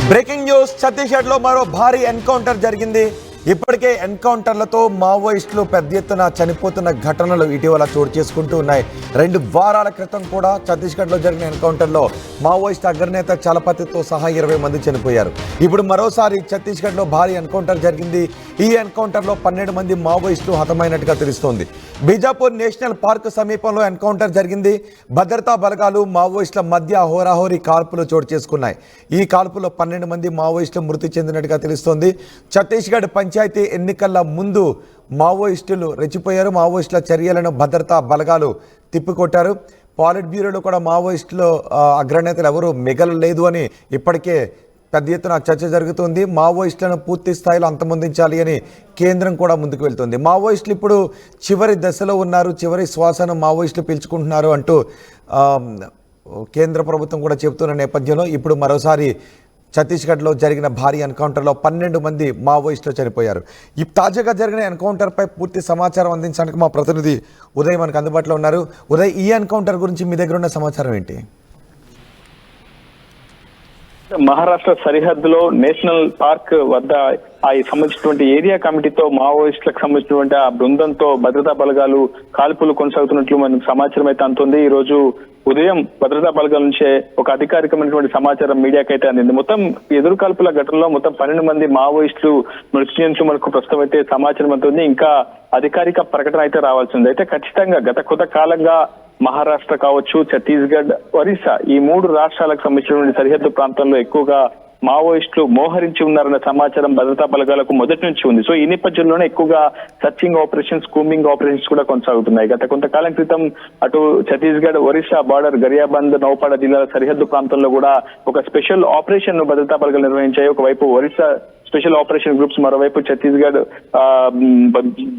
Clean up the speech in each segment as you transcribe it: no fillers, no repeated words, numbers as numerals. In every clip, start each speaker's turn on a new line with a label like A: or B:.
A: Breaking news, Chhattisgarh లో మరో భారీ ఎన్కౌంటర్ జరిగింది. ఇప్పటికే ఎన్కౌంటర్లతో మావోయిస్టులు పెద్ద ఎత్తున చనిపోతున్న ఘటనలు ఇటీవల చోటు చేసుకుంటూ ఉన్నాయి. 2 వారాల క్రితం కూడా ఛత్తీస్గఢ్లో జరిగిన ఎన్కౌంటర్లో మావోయిస్ట్ అగ్రనేత చలపతితో సహా 20 మంది చనిపోయారు. ఇప్పుడు మరోసారి ఛత్తీస్గఢ్లో భారీ ఎన్కౌంటర్ జరిగింది. ఈ ఎన్కౌంటర్లో 12 మంది మావోయిస్టులు హతమైనట్టుగా తెలుస్తోంది. బీజాపూర్ నేషనల్ పార్క్ సమీపంలో ఎన్కౌంటర్ జరిగింది. భద్రతా బలగాలు మావోయిస్టుల మధ్య హోరాహోరీ కాల్పులు చోటు చేసుకున్నాయి. ఈ కాల్పులో 12 మంది మావోయిస్టులు మృతి చెందినట్టుగా తెలుస్తోంది. ఛత్తీస్గఢ్ పంచాయతీ ఎన్నికల ముందు మావోయిస్టులు రెచ్చిపోయారు. మావోయిస్టుల చర్యలను భద్రతా బలగాలు తిప్పికొట్టారు. పాలిట్ బ్యూరోలో కూడా మావోయిస్టులు అగ్రనేతలు ఎవరూ మిగలలేదు అని ఇప్పటికే పెద్ద ఎత్తున చర్చ జరుగుతుంది. మావోయిస్టులను పూర్తి స్థాయిలో అంతమొందించాలి అని కేంద్రం కూడా ముందుకు వెళ్తుంది. మావోయిస్టులు ఇప్పుడు చివరి దశలో ఉన్నారు, చివరి శ్వాసను మావోయిస్టులు పీల్చుకుంటున్నారు అంటూ కేంద్ర ప్రభుత్వం కూడా చెబుతున్న నేపథ్యంలో ఇప్పుడు మరోసారి ఛత్తీస్గఢ్లో జరిగిన భారీ ఎన్కౌంటర్లో 12 మంది మావోయిస్టులు చనిపోయారు. ఈ తాజాగా జరిగిన ఎన్కౌంటర్పై పూర్తి సమాచారం అందించడానికి మా ప్రతినిధి ఉదయ్ మనకు అందుబాటులో ఉన్నారు. ఉదయ్, ఈ ఎన్కౌంటర్ గురించి మీ దగ్గర ఉన్న సమాచారం ఏంటి?
B: మహారాష్ట్ర సరిహద్దులో నేషనల్ పార్క్ వద్ద సంబంధించినటువంటి ఏరియా కమిటీతో మావోయిస్టులకు సంబంధించినటువంటి ఆ బృందంతో భద్రతా బలగాలు కాల్పులు కొనసాగుతున్నట్లు మనకు సమాచారం అయితే అందుతుంది. ఈ రోజు ఉదయం భద్రతా బలగాల నుంచే ఒక అధికారికమైనటువంటి సమాచారం మీడియాకి అయితే అందింది. మొత్తం ఎదురు కాల్పుల ఘటనలో మొత్తం 12 మంది మావోయిస్టులు మృతి చెందినట్లు మనకు ప్రస్తుతం అయితే సమాచారం అందుతుంది. ఇంకా అధికారిక ప్రకటన అయితే రావాల్సి ఉంది. అయితే ఖచ్చితంగా గత కొంత కాలంగా మహారాష్ట్ర కావచ్చు, ఛత్తీస్గఢ్, ఒరిస్సా ఈ 3 రాష్ట్రాలకు సంబంధించినటువంటి సరిహద్దు ప్రాంతంలో ఎక్కువగా మావోయిస్టులు మోహరించి ఉన్నారన్న సమాచారం భద్రతా బలగాలకు మొదటి నుంచి ఉంది. సో ఈ నేపథ్యంలోనే ఎక్కువగా సర్చింగ్ ఆపరేషన్స్, కూంబింగ్ ఆపరేషన్స్ కూడా కొనసాగుతున్నాయి. గత కొంతకాలం క్రితం అటు ఛత్తీస్గఢ్, ఒరిస్సా బార్డర్ గరియాబంద్, నౌపాడ జిల్లాల సరిహద్దు ప్రాంతంలో కూడా ఒక స్పెషల్ ఆపరేషన్ ను భద్రతా బలగాలు నిర్వహించాయి. ఒకవైపు ఒరిస్సా స్పెషల్ ఆపరేషన్ గ్రూప్స్, మరోవైపు ఛత్తీస్గఢ్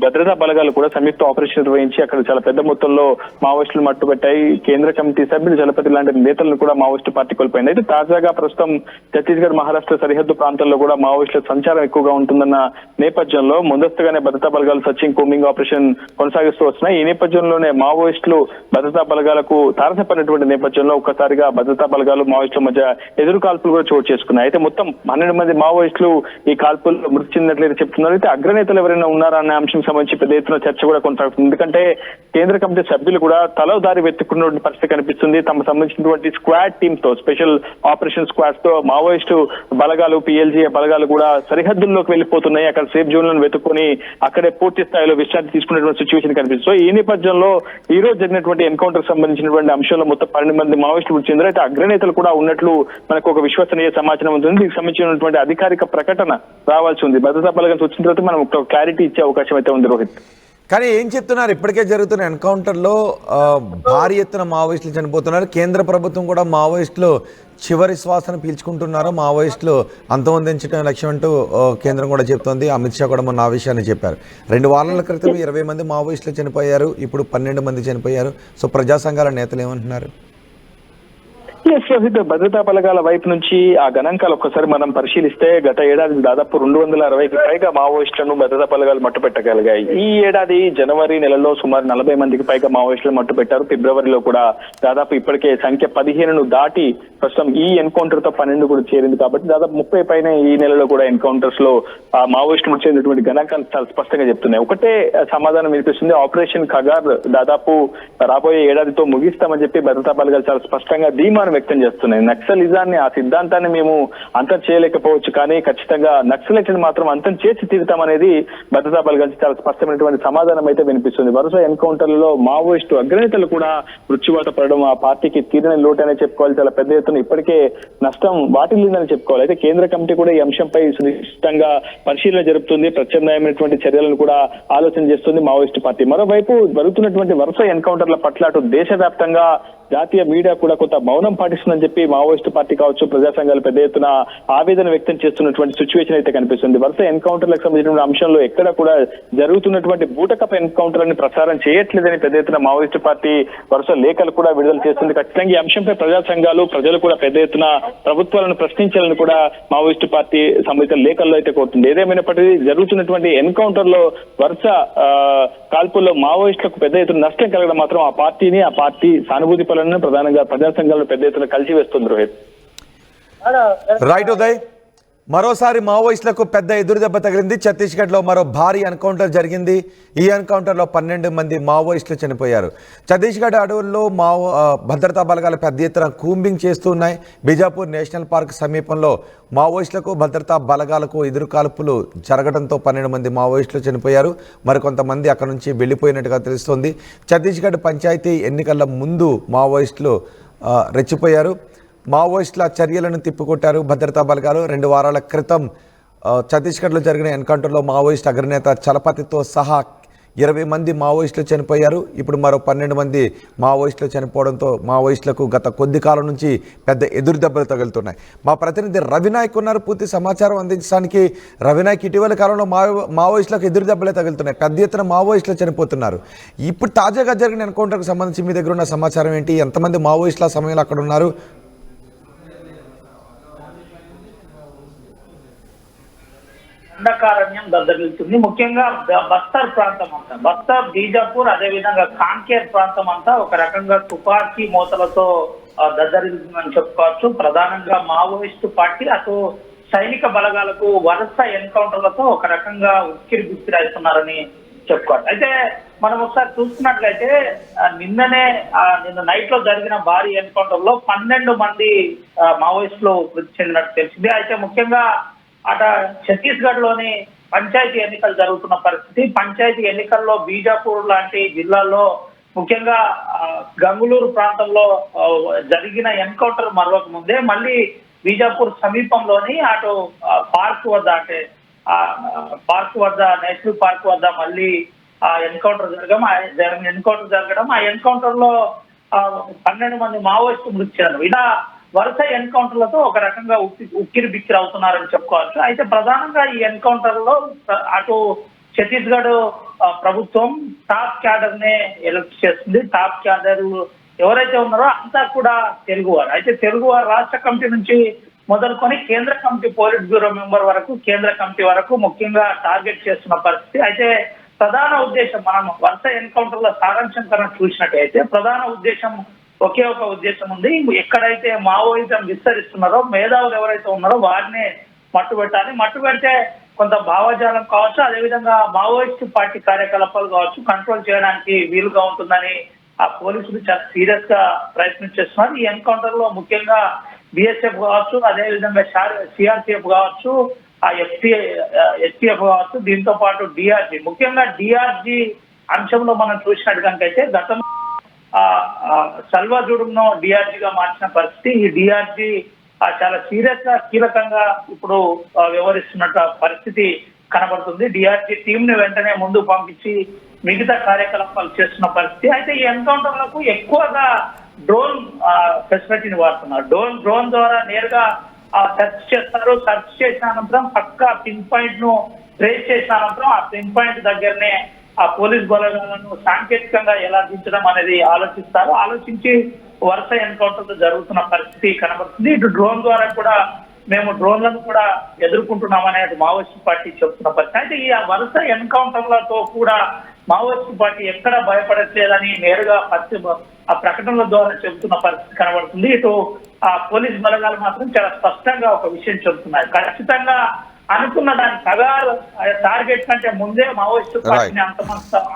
B: భద్రతా బలగాలు కూడా సంయుక్త ఆపరేషన్ నిర్వహించి అక్కడ చాలా పెద్ద మొత్తంలో మావోయిస్టులు మట్టుబెట్టాయి. కేంద్ర కమిటీ సభ్యులు చలపతి లాంటి నేతలను కూడా మావోయిస్టు పార్టీ కోల్పోయింది. అయితే తాజాగా ప్రస్తుతం ఛత్తీస్గఢ్, మహారాష్ట్ర సరిహద్దు ప్రాంతాల్లో కూడా మావోయిస్టుల సంచారం ఎక్కువగా ఉంటుందన్న నేపథ్యంలో ముందస్తుగానే భద్రతా బలగాలు సర్చింగ్, కూంబింగ్ ఆపరేషన్ కొనసాగిస్తూ వస్తున్నాయి. ఈ నేపథ్యంలోనే మావోయిస్టులు భద్రతా బలగాలకు తారసపడినటువంటి నేపథ్యంలో ఒక్కసారిగా భద్రతా బలగాలు మావోయిస్టుల మధ్య ఎదురు కాల్పులు కూడా చోటు చేసుకున్నాయి. అయితే మొత్తం 12 మంది మావోయిస్టులు ఈ కాల్పుల్లో మృతి చెందినట్లయితే చెప్తున్నారు. అయితే అగ్రనేతలు ఎవరైనా ఉన్నారా అనే అంశం సంబంధించి పెద్ద ఎత్తున చర్చ కూడా కొనసాగుతుంది. ఎందుకంటే కేంద్ర కమిటీ సభ్యులు కూడా తలో దారి వెతుక్కున్నటువంటి పరిస్థితి కనిపిస్తుంది. తమకు సంబంధించినటువంటి స్క్వాడ్ టీమ్ తో, స్పెషల్ ఆపరేషన్ స్క్వాడ్స్ తో మావోయిస్టు బలగాలు, పిఎల్జీ బలగాలు కూడా సరిహద్దుల్లోకి వెళ్లిపోతున్నాయి. అక్కడ సేఫ్ జోన్లను వెతుక్కుని అక్కడే పూర్తి స్థాయిలో విశ్రాంతి తీసుకునేటువంటి సిచ్యువేషన్ కనిపిస్తుంది. సో ఈ నేపథ్యంలో ఈ రోజు జరిగినటువంటి ఎన్కౌంటర్ సంబంధించినటువంటి అంశంలో మొత్తం 12 మంది మావోయిస్టులు మృతి చెందారు. అయితే అగ్రనేతలు కూడా ఉన్నట్లు మనకు ఒక విశ్వసనీయ సమాచారం ఉంటుంది. దీనికి సంబంధించినటువంటి అధికారిక ప్రకటన రావాల్సి ఉంది. భద్రతా బలగాలు వచ్చిన తర్వాత మనం ఒక క్లారిటీ ఇచ్చే అవకాశం అయితే ఉంది రోహిత్.
A: కానీ ఏం చెప్తున్నారు, ఇప్పటికే జరుగుతున్న ఎన్కౌంటర్లో భారీ ఎత్తున మావోయిస్టులు చనిపోతున్నారు. కేంద్ర ప్రభుత్వం కూడా మావోయిస్టులు చివరి శ్వాసను పీల్చుకుంటున్నారు, మావోయిస్టులు అంతమొందించడం లక్ష్యం అంటూ కేంద్రం కూడా చెప్తోంది. అమిత్ షా కూడా మొన్న ఆ విషయాన్ని చెప్పారు. 2 వారాల క్రితం 20 మంది మావోయిస్టులు చనిపోయారు, ఇప్పుడు 12 మంది చనిపోయారు. సో ప్రజా సంఘాల నేతలు ఏమంటున్నారు?
B: రోహిత్, భద్రతా బలగాల వైపు నుంచి ఆ గణాంకాలు ఒక్కసారి మనం పరిశీలిస్తే గత ఏడాది దాదాపు 260కి పైగా మావోయిస్టులను భద్రతా బలగాలు మట్టుపెట్టగలిగాయి. ఈ ఏడాది జనవరి నెలలో సుమారు 40 మందికి పైగా మావోయిస్టులను మట్టుపెట్టారు. ఫిబ్రవరిలో కూడా దాదాపు ఇప్పటికే సంఖ్య 15ను దాటి ప్రస్తుతం ఈ ఎన్కౌంటర్ తో 12 కూడా చేరింది. కాబట్టి దాదాపు 30 పైన ఈ నెలలో కూడా ఎన్కౌంటర్స్ లో ఆ మావోయిస్టులు మృతి చెందినటువంటి గణాంకాలు చాలా స్పష్టంగా చెప్తున్నాయి. ఒకటే సమాధానం వినిపిస్తుంది, ఆపరేషన్ ఖగార్ దాదాపు రాబోయే ఏడాదితో ముగిస్తామని చెప్పి భద్రతా బలగాలు చాలా స్పష్టంగా ధీమాను వ్యక్తం చేస్తున్నాయి. నక్సలిజాన్ని, ఆ సిద్ధాంతాన్ని మేము అంతం చేయలేకపోవచ్చు, కానీ ఖచ్చితంగా నక్సలైట్లను మాత్రం అంతం చేసి తీరుతామనేది భద్రతా బలగాలు చాలా స్పష్టమైనటువంటి సమాధానం అయితే వినిపిస్తుంది. వరుస ఎన్కౌంటర్లలో మావోయిస్టు అగ్రనేతలు కూడా మృత్యువాత పడడం ఆ పార్టీకి తీరని లోటు అనే చెప్పుకోవాలి. చాలా పెద్ద ఎత్తున ఇప్పటికే నష్టం వాటిల్లిందని చెప్పుకోవాలి. అయితే కేంద్ర కమిటీ కూడా ఈ అంశంపై సునిశ్చితంగా పరిశీలన జరుపుతుంది, ప్రత్యామ్నాయమైనటువంటి చర్యలను కూడా ఆలోచన చేస్తుంది మావోయిస్టు పార్టీ. మరోవైపు జరుగుతున్నటువంటి వరుస ఎన్కౌంటర్ల పట్ల అటు దేశవ్యాప్తంగా జాతీయ మీడియా కూడా కొంత మౌనం పాటిస్తుందని చెప్పి మావోయిస్టు పార్టీ కావచ్చు, ప్రజా సంఘాలు పెద్ద ఎత్తున ఆవేదన వ్యక్తం చేస్తున్నటువంటి సిచ్యువేషన్ అయితే కనిపిస్తుంది. వరుస ఎన్కౌంటర్లకు సంబంధించిన అంశంలో ఎక్కడ కూడా జరుగుతున్నటువంటి బూటకపు ఎన్కౌంటర్లను ప్రచారం చేయట్లేదని పెద్ద ఎత్తున మావోయిస్టు పార్టీ వరుస లేఖలు కూడా విడుదల చేస్తుంది. ఖచ్చితంగా ఈ అంశంపై ప్రజా సంఘాలు, ప్రజలు కూడా పెద్ద ఎత్తున ప్రభుత్వాలను ప్రశ్నించాలని కూడా మావోయిస్టు పార్టీ సంబంధిత లేఖల్లో అయితే కోరుతుంది. ఏదేమైనప్పటికీ జరుగుతున్నటువంటి ఎన్కౌంటర్ లో వరుస కాల్పుల్లో మావోయిస్టులకు పెద్ద ఎత్తున నష్టం కలగడం మాత్రం ఆ పార్టీని, ఆ పార్టీ సానుభూతి పనులను ప్రధానంగా ప్రజా సంఘాలను పెద్ద ఎత్తున కలిసి వేస్తుంది రోహిత్.
A: రైట్ ఉదయ్. మరోసారి మావోయిస్టులకు పెద్ద ఎదురుదెబ్బ తగిలింది. ఛత్తీస్గఢ్లో మరో భారీ ఎన్కౌంటర్ జరిగింది. ఈ ఎన్కౌంటర్లో 12 మంది మావోయిస్టులు చనిపోయారు. ఛత్తీస్గఢ్ అడవుల్లో భద్రతా బలగాలు పెద్ద ఎత్తున కూంబింగ్ చేస్తూ ఉన్నాయి. బీజాపూర్ నేషనల్ పార్క్ సమీపంలో మావోయిస్టులకు భద్రతా బలగాలకు ఎదురుకాల్పులు జరగడంతో 12 మంది మావోయిస్టులు చనిపోయారు. మరికొంతమంది అక్కడ నుంచి వెళ్ళిపోయినట్టుగా తెలుస్తోంది. ఛత్తీస్గఢ్ పంచాయతీ ఎన్నికల ముందు మావోయిస్టులు రెచ్చిపోయారు. మావోయిస్టుల చర్యలను తిప్పికొట్టారు భద్రతా బలగాలు. 2 వారాల క్రితం ఛత్తీస్గఢ్లో జరిగిన ఎన్కౌంటర్లో మావోయిస్ట్ అగ్రనేత చలపతితో సహా 20 మంది మావోయిస్టులు చనిపోయారు. ఇప్పుడు మరో 12 మంది మావోయిస్టులు చనిపోవడంతో మావోయిస్టులకు గత కొద్ది కాలం నుంచి పెద్ద ఎదురు దెబ్బలు తగులుతున్నాయి. మా ప్రతినిధి రవినాయక్ ఉన్నారు పూర్తి సమాచారం అందించడానికి. రవినాయక్, ఇటీవల కాలంలో మావోయిస్టులకు ఎదురు దెబ్బలే తగులుతున్నాయి, పెద్ద ఎత్తున మావోయిస్టులు చనిపోతున్నారు. ఇప్పుడు తాజాగా జరిగిన ఎన్కౌంటర్కి సంబంధించి మీ దగ్గర ఉన్న సమాచారం ఏంటి? ఎంతమంది మావోయిస్టుల సమయంలో అక్కడ ఉన్నారు?
C: దండకారణ్యం దద్దరిల్లుతుంది. ముఖ్యంగా బస్తర్ ప్రాంతం అంతా, బస్తర్, బీజాపూర్, అదే విధంగా కాంకేర్ ప్రాంతం అంతా ఒక రకంగా తుపాకీ మూతలతో దద్దరిల్లుతుందని చెప్పుకోవచ్చు. ప్రధానంగా మావోయిస్టు పార్టీ అటు సైనిక బలగాలకు వరుస ఎన్కౌంటర్లతో ఒక రకంగా ఉక్కిరి బిక్కిరి అవుతున్నారని చెప్పుకోవచ్చు. అయితే మనం ఒకసారి చూసుకున్నట్లయితే నిన్న నైట్ లో జరిగిన భారీ ఎన్కౌంటర్ లో 12 మంది మావోయిస్టులు మృతి చెందినట్టు తెలిసింది. అయితే ముఖ్యంగా అట ఛత్తీస్గఢ్ లోని పంచాయతీ ఎన్నికలు జరుగుతున్న పరిస్థితి. పంచాయతీ ఎన్నికల్లో బీజాపూర్ లాంటి జిల్లాల్లో, ముఖ్యంగా గంగులూరు ప్రాంతంలో జరిగిన ఎన్కౌంటర్ మరొక ముందే మళ్ళీ బీజాపూర్ సమీపంలోని అటు పార్క్ వద్ద, అంటే పార్క్ వద్ద, నేషనల్ పార్క్ వద్ద మళ్ళీ ఎన్కౌంటర్ జరగడం, ఆ ఎన్కౌంటర్ లో 12 మంది మావోయిస్టులు మృతి చెందారు. ఇలా వరుస ఎన్కౌంటర్లతో ఒక రకంగా ఉక్కిరి బిక్కిరి అవుతున్నారని చెప్పుకోవచ్చు. అయితే ప్రధానంగా ఈ ఎన్కౌంటర్ లో అటు ఛత్తీస్గఢ్ ప్రభుత్వం టాప్ క్యాడర్ నే ఎలక్ట్ చేస్తుంది. టాప్ క్యాడర్ ఎవరైతే ఉన్నారో అంతా కూడా తెలుగువారు. అయితే తెలుగువారు రాష్ట్ర కమిటీ నుంచి మొదలుకొని కేంద్ర కమిటీ, పోలిట్ బ్యూరో మెంబర్ వరకు, కేంద్ర కమిటీ వరకు ముఖ్యంగా టార్గెట్ చేస్తున్న పరిస్థితి. అయితే ప్రధాన ఉద్దేశం, మనం వరుస ఎన్కౌంటర్ల సారాంశం కన్నా చూసినట్టయితే ప్రధాన ఉద్దేశం ఒకే ఒక ఉద్దేశం ఉంది. ఎక్కడైతే మావోయిజం విస్తరిస్తున్నారో, మేధావులు ఎవరైతే ఉన్నారో వారిని మట్టుబెట్టాలి. మట్టుబెడితే కొంత భావజాలం కావచ్చు, అదేవిధంగా మావోయిస్టు పార్టీ కార్యకలాపాలు కావచ్చు కంట్రోల్ చేయడానికి వీలుగా ఉంటుందని ఆ పోలీసులు చాలా సీరియస్ గా ప్రయత్నం చేస్తున్నారు. ఈ ఎన్కౌంటర్ లో ముఖ్యంగా బిఎస్ఎఫ్ కావచ్చు, అదేవిధంగా సిఆర్పిఎఫ్ కావచ్చు, ఆ ఎస్టీఎఫ్ కావచ్చు, దీంతో పాటు డిఆర్జీ, ముఖ్యంగా డిఆర్జీ అంశంలో మనం చూసినట్టుగానైతే గతంలో సల్వాజుడును డిఆర్జీగా మార్చిన పరిస్థితి. ఈ డిఆర్జీ చాలా సీరియస్ గా, కీలకంగా ఇప్పుడు వ్యవహరిస్తున్న పరిస్థితి కనబడుతుంది. డిఆర్జీ టీం ని వెంటనే ముందు పంపించి మిగతా కార్యకలాపాలు చేస్తున్న పరిస్థితి. అయితే ఈ ఎన్కౌంటర్లకు ఎక్కువగా డ్రోన్ ఫెసిలిటీని వాడుతున్నారు. డ్రోన్ ద్వారా నేరుగా సెర్చ్ చేస్తారు. సెర్చ్ చేసిన అనంతరం పక్కా పిన్ పాయింట్ ను ట్రేస్ చేసిన అనంతరం ఆ పిన్ పాయింట్ దగ్గరనే ఆ పోలీస్ బలగాలను సాంకేతికంగా ఎలా దించడం అనేది ఆలోచిస్తారు. ఆలోచించి వరుస ఎన్కౌంటర్ జరుగుతున్న పరిస్థితి కనబడుతుంది. ఇటు డ్రోన్ ద్వారా కూడా మేము డ్రోన్లను కూడా ఎదుర్కొంటున్నామనే మావోయిస్ట్ పార్టీ చెప్తున్న పరిస్థితి. అయితే ఈ వరుస ఎన్కౌంటర్లతో కూడా మావోయిస్ట్ పార్టీ ఎక్కడ భయపడట్లేదని నేరుగా ఆ ప్రకటనల ద్వారా చెబుతున్న పరిస్థితి కనబడుతుంది. ఇటు ఆ పోలీస్ బలగాలు మాత్రం చాలా స్పష్టంగా ఒక విషయం చెబుతున్నాయి. ఖచ్చితంగా అనుకున్న దాని సగారు టార్గెట్ కంటే ముందే మావోయిస్టు పార్టీని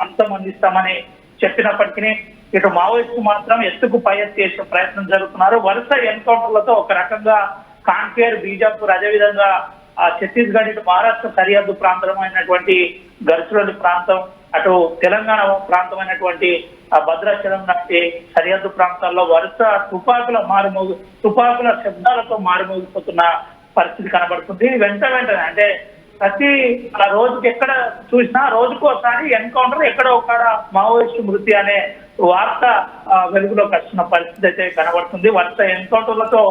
C: అంతమందిస్తామని చెప్పినప్పటికీ ఇటు మావోయిస్టు మాత్రం ఎత్తుకు పై ఎత్తి చేసే ప్రయత్నం జరుగుతున్నారు. వరుస ఎన్కౌంటర్లతో ఒక రకంగా కాంకేర్, బీజాపూర్, అదేవిధంగా ఛత్తీస్గఢ్, ఇటు మహారాష్ట్ర సరిహద్దు ప్రాంతమైనటువంటి గర్చులోని ప్రాంతం, అటు తెలంగాణ ప్రాంతమైనటువంటి భద్రాచలం లాంటి సరిహద్దు ప్రాంతాల్లో వరుస తుపాకుల శబ్దాలతో మారుమోగిపోతున్న పరిస్థితి కనబడుతుంది. వెంటనే అంటే ప్రతి రోజుకి ఎక్కడ చూసినా రోజుకోసారి ఎన్కౌంటర్, ఎక్కడో ఒక మావోయిస్టు మృతి అనే వార్త వెలుగులోకి వస్తున్న పరిస్థితి అయితే కనబడుతుంది. వరుస ఎన్కౌంటర్లతో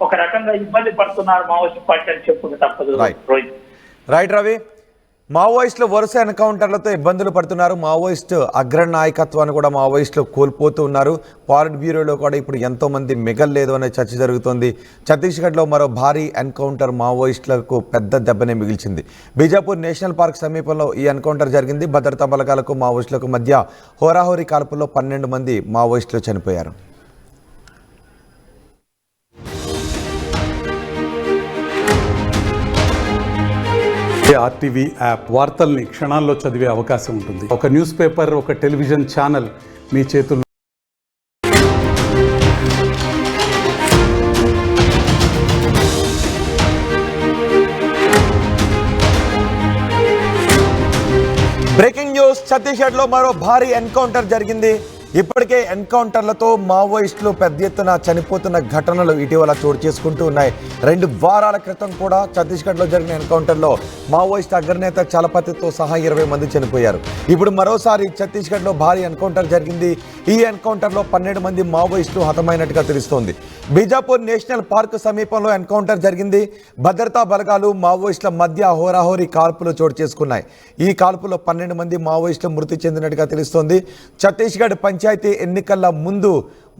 C: ఒక రకంగా ఇబ్బంది పడుతున్నారు మావోయిస్టు పార్టీ అని చెప్పుకుంటే తప్పదు.
A: రైట్ రవి, మావోయిస్టులు వరుస ఎన్కౌంటర్లతో ఇబ్బందులు పడుతున్నారు. మావోయిస్టు అగ్ర నాయకత్వాన్ని కూడా మావోయిస్టులు కోల్పోతూ ఉన్నారు. పాలిట్ బ్యూరోలో కూడా ఇప్పుడు ఎంతో మంది మిగల్లేదు అనే చర్చ జరుగుతోంది. ఛత్తీస్గఢ్లో మరో భారీ ఎన్కౌంటర్ మావోయిస్టులకు పెద్ద దెబ్బనే మిగిల్చింది. బీజాపూర్ నేషనల్ పార్క్ సమీపంలో ఈ ఎన్కౌంటర్ జరిగింది. భద్రతా బలగాలకు మావోయిస్టులకు మధ్య హోరాహోరీ కాల్పుల్లో 12 మంది మావోయిస్టులు చనిపోయారు.
D: ఆర్టీవీ యాప్ వార్తల్ని క్షణాల్లో చదివే అవకాశం ఉంటుంది. ఒక న్యూస్ పేపర్, ఒక టెలివిజన్ ఛానల్ మీ చేతుల్లో.
A: బ్రేకింగ్ న్యూస్, ఛత్తీస్గఢ్ లో మరో భారీ ఎన్కౌంటర్ జరిగింది. ఇప్పటికే ఎన్కౌంటర్లతో మావోయిస్టులు పెద్ద ఎత్తున చనిపోతున్న ఘటనలు ఇటీవల చోటు చేసుకుంటూ ఉన్నాయి. 2 వారాల క్రితం కూడా ఛత్తీస్గఢ్లో జరిగిన ఎన్కౌంటర్లో మావోయిస్ట్ అగ్రనేత చలపతితో సహా 20 మంది చనిపోయారు. ఇప్పుడు మరోసారి ఛత్తీస్గఢ్లో భారీ ఎన్కౌంటర్ జరిగింది. ఈ ఎన్కౌంటర్లో 12 మంది మావోయిస్టులు హతమైనట్టుగా తెలుస్తోంది. బీజాపూర్ నేషనల్ పార్క్ సమీపంలో ఎన్కౌంటర్ జరిగింది. భద్రతా బలగాలు మావోయిస్టుల మధ్య హోరాహోరీ కాల్పులు చోటు చేసుకున్నాయి. ఈ కాల్పులో 12 మంది మావోయిస్టులు మృతి చెందినట్టుగా తెలుస్తోంది. ఛత్తీస్గఢ్ పంచాయతీ ఎన్నికల ముందు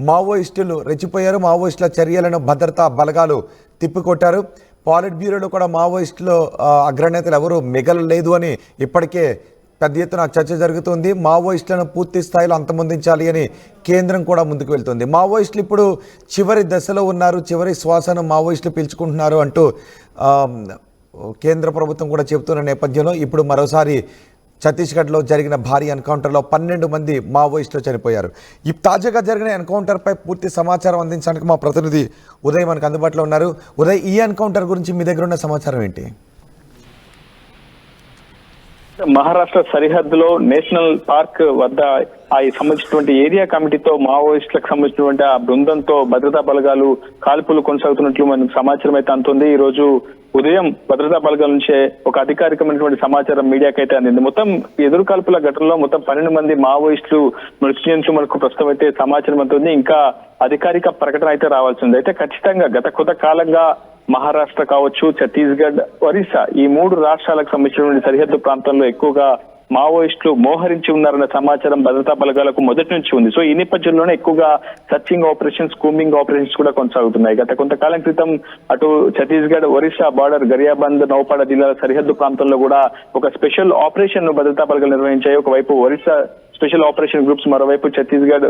A: మావోయిస్టులు రెచ్చిపోయారు. మావోయిస్టుల చర్యలను భద్రతా బలగాలు తిప్పికొట్టారు. పాలిట్ బ్యూరోలో కూడా మావోయిస్టులు అగ్రనేతలు ఎవరూ మిగలలేదు అని ఇప్పటికే పెద్ద ఎత్తున చర్చ జరుగుతుంది. మావోయిస్టులను పూర్తి స్థాయిలో అంతమొందించాలి అని కేంద్రం కూడా ముందుకు వెళ్తుంది. మావోయిస్టులు ఇప్పుడు చివరి దశలో ఉన్నారు, చివరి శ్వాసను మావోయిస్టులు పీల్చుకుంటున్నారు అంటూ కేంద్ర ప్రభుత్వం కూడా చెబుతున్న నేపథ్యంలో ఇప్పుడు మరోసారి ఛత్తీస్గఢ్లో జరిగిన భారీ ఎన్కౌంటర్లో 12 మంది మావోయిస్టులు చనిపోయారు. ఈ తాజాగా జరిగిన ఎన్కౌంటర్పై పూర్తి సమాచారం అందించడానికి మా ప్రతినిధి ఉదయ్ మనకు అందుబాటులో ఉన్నారు. ఉదయ్, ఈ ఎన్కౌంటర్ గురించి మీ దగ్గర ఉన్న సమాచారం ఏంటి?
B: మహారాష్ట్ర సరిహద్దులో నేషనల్ పార్క్ వద్ద ఆ సంబంధించినటువంటి ఏరియా కమిటీతో మావోయిస్టులకు సంబంధించినటువంటి ఆ బృందంతో భద్రతా బలగాలు కాల్పులు కొనసాగుతున్నట్లు మనకు సమాచారం అయితే అందుతుంది. ఈ రోజు ఉదయం భద్రతా బలగాల నుంచే ఒక అధికారికమైనటువంటి సమాచారం మీడియాకి అయితే అందింది. మొత్తం ఎదురు కాల్పుల ఘటనలో మొత్తం 12 మంది మావోయిస్టులు మృతి చెందినట్లు మనకు ప్రస్తుతం అయితే సమాచారం అందుతుంది. ఇంకా అధికారిక ప్రకటన అయితే రావాల్సింది. అయితే ఖచ్చితంగా గత కొంత కాలంగా మహారాష్ట్ర కావచ్చు, ఛత్తీస్గఢ్, ఒరిస్సా ఈ 3 రాష్ట్రాలకు సంబంధించినటువంటి సరిహద్దు ప్రాంతంలో ఎక్కువగా మావోయిస్టులు మోహరించి ఉన్నారన్న సమాచారం భద్రతా బలగాలకు మొదటి నుంచి ఉంది. సో ఈ నేపథ్యంలోనే ఎక్కువగా సర్చింగ్ ఆపరేషన్స్, కూంబింగ్ ఆపరేషన్స్ కూడా కొనసాగుతున్నాయి. గత కొంతకాలం క్రితం అటు ఛత్తీస్గఢ్, ఒరిస్సా బార్డర్ గరియాబంద్, నౌపాడ జిల్లాల సరిహద్దు ప్రాంతంలో కూడా ఒక స్పెషల్ ఆపరేషన్ ను భద్రతా బలగాలు నిర్వహించాయి. ఒకవైపు ఒరిస్సా స్పెషల్ ఆపరేషన్ గ్రూప్స్, మరోవైపు ఛత్తీస్గఢ్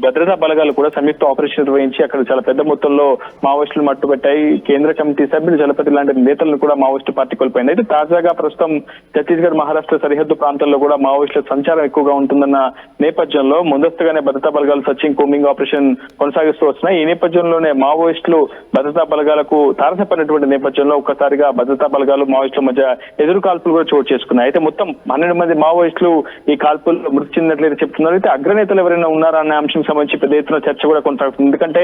B: భద్రతా బలగాలు కూడా సంయుక్త ఆపరేషన్ నిర్వహించి అక్కడ చాలా పెద్ద మొత్తంలో మావోయిస్టులు మట్టుబెట్టాయి. కేంద్ర కమిటీ సభ్యులు చలపతి లాంటి నేతలను కూడా మావోయిస్టు పార్టీ కోల్పోయింది. అయితే తాజాగా ప్రస్తుతం ఛత్తీస్గఢ్, మహారాష్ట్ర సరిహద్దు ప్రాంతాల్లో కూడా మావోయిస్టుల సంచారం ఎక్కువగా ఉంటుందన్న నేపథ్యంలో ముందస్తుగానే భద్రతా బలగాలు సర్చింగ్, కూంబింగ్ ఆపరేషన్ కొనసాగిస్తూ వస్తున్నాయి. ఈ నేపథ్యంలోనే మావోయిస్టులు భద్రతా బలగాలకు తారసపడినటువంటి నేపథ్యంలో ఒక్కసారిగా భద్రతా బలగాలు మావోయిస్టుల మధ్య ఎదురు కాల్పులు కూడా చోటు చేసుకున్నాయి. అయితే మొత్తం 12 మంది మావోయిస్టులు ఈ కాల్పుల్లో మృతి చెందినట్లయితే చెప్తున్నారు. అయితే అగ్రనేతలు ఎవరైనా ఉన్నారా అనే అంశం సంబంధించి పెద్ద ఎత్తున చర్చ కూడా కొనసాగుతుంది. ఎందుకంటే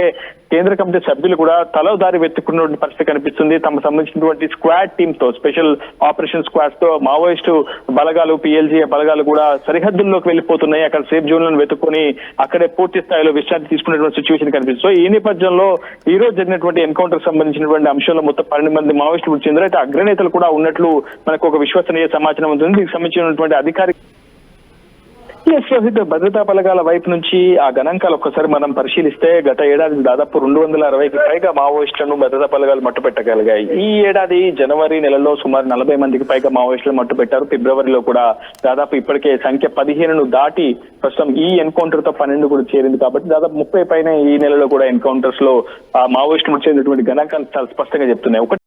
B: కేంద్ర కమిటీ సభ్యులు కూడా తలో దారి వెతుక్కున్నటువంటి పరిస్థితి కనిపిస్తుంది. తమకు సంబంధించినటువంటి స్క్వాడ్ టీమ్ తో, స్పెషల్ ఆపరేషన్ స్క్వాడ్స్ తో మావోయిస్టు బలగాలు, PLG బలగాలు కూడా సరిహద్దుల్లోకి వెళ్ళిపోతున్నాయి. అక్కడ సేఫ్ జోన్లను వెతుక్కొని అక్కడే పూర్తి స్థాయిలో విశ్రాంతి తీసుకునేటువంటి సిచ్యువేషన్ కనిపిస్తుంది. సో ఈ నేపథ్యంలో ఈ రోజు జరిగినటువంటి ఎన్కౌంటర్ సంబంధించినటువంటి అంశంలో మొత్తం 12 మంది మావోయిస్టులు మృతి చెందారు. అయితే అగ్రనేతలు కూడా ఉన్నట్లు మనకు ఒక విశ్వసనీయ సమాచారం ఉంటుంది. దీనికి సంబంధించినటువంటి అధికారిక భద్రతా బలగాల వైపు నుంచి ఆ గణాంకాలు ఒక్కసారి మనం పరిశీలిస్తే గత ఏడాది దాదాపు 260కి పైగా మావోయిస్టులను భద్రతా బలగాలు మట్టుపెట్టగలిగాయి. ఈ ఏడాది జనవరి నెలలో సుమారు 40 మందికి పైగా మావోయిస్టులు మట్టుపెట్టారు. ఫిబ్రవరిలో కూడా దాదాపు ఇప్పటికే సంఖ్య 15ను దాటి ప్రస్తుతం ఈ ఎన్కౌంటర్ తో 12 కూడా చేరింది. కాబట్టి దాదాపు 30 పైన ఈ నెలలో కూడా ఎన్కౌంటర్స్ లో మావోయిస్టులు మృతి చెందినటువంటి గణాంకాలు చాలా స్పష్టంగా చెప్తున్నాయి.